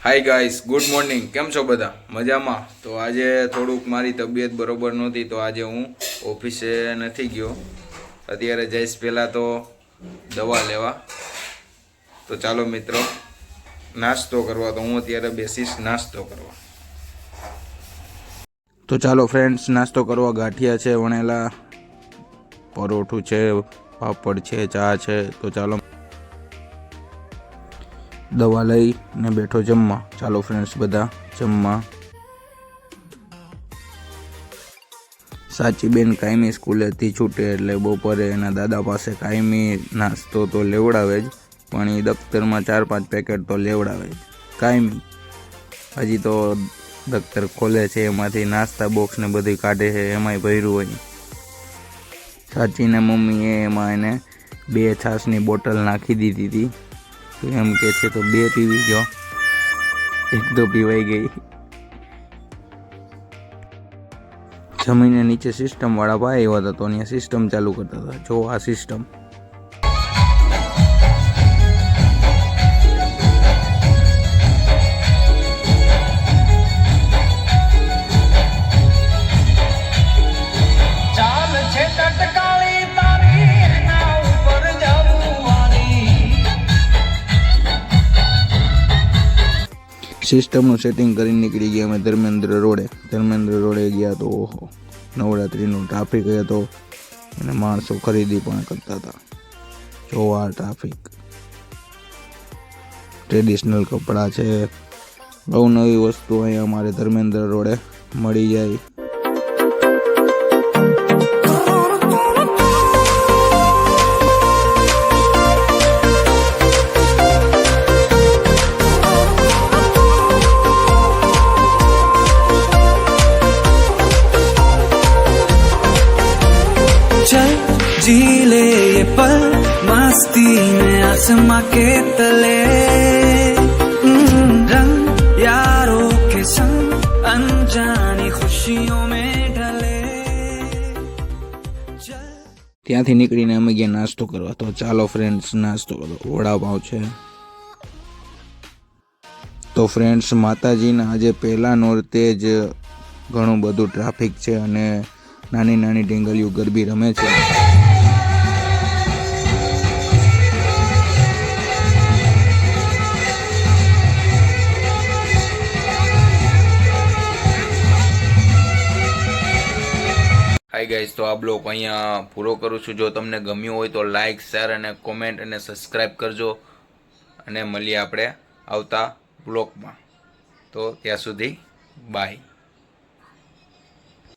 हाय guys, good morning. केम छो बधा? मजामां? तो आज थोड़ुंक मारी तबियत बरोबर नहोती तो आज हूँ ऑफिसे नथी गयो। अत्यारे जईश पहेला तो दवा लेवा। तो चालो मित्रों नास्तो करवा। तो हूँ अत्यारे बेसीश नास्तो करवा। तो चालो फ्रेंड्स नास्तो करवा। गाठिया छे वणेला, परोठू छे, पापड़ छे, चा छे। तो चालो दवा लई ने बैठो जमवा। चालो फ्रेंड्स बधा जमवा। साची बेन कायमी स्कूलेथी छूटे एटले बपोरे एना दादा पासे कायमी नास्तो तो लेवडावे ज, पण ई दफ्तरमां 4-5 पेकेट तो लेवडावे ज कायमी। हजी तो दफ्तर खोले छे एमांथी नास्ता बॉक्स ने बधुं काढे छे, एमांय भर्युं होय। साची ने मम्मीए एमां एने 2 छासनी बोटल नाखी दीधी थी। तो एम के छे तो 2 पीवी जो, 1 तो पीवाई गई। जमीने नीचे सिस्टम वाला भाई आव्या था तो अहींया सिस्टम चालू करता था। जो आ सिस्टम सिस्टम सेटिंग कर निकली गया। मैं धर्मेंद्र रोडे गया तो ओहो नवरात्रि ट्राफिक है तो माणसों खरीदी पण करता था। जो आ ट्राफिक ट्रेडिशनल कपड़ा है, अवनवी वस्तु अहीं अमारे धर्मेंद्र रोडे मળી जाए। चल जी ले ये पल मस्ती में आसमां के तले, रंग यारों के संग अनजानी खुशियों में ढले। ત્યાંથી નીકળીને અમે ગયા નાસ્તો કરવા। તો ચાલો ફ્રેન્ડ્સ નાસ્તો કરો। વડાપાઉં છે। તો ફ્રેન્ડ્સ માતાજીના આજે પહેલા નોરતે જ ઘણું બધું ટ્રાફિક છે અને નાની નાની ઢીંગલીઓ ગરબી રમે છે। हाय गाइस, तो आ ब्लॉग अहींया पूरो करूँ छूं। जो तमने गम्युं होय तो लाइक, शेर अने कॉमेंट अने सब्सक्राइब करजो अने मळीए आपणे आवता ब्लॉगमां। तो त्यां सुधी बाय।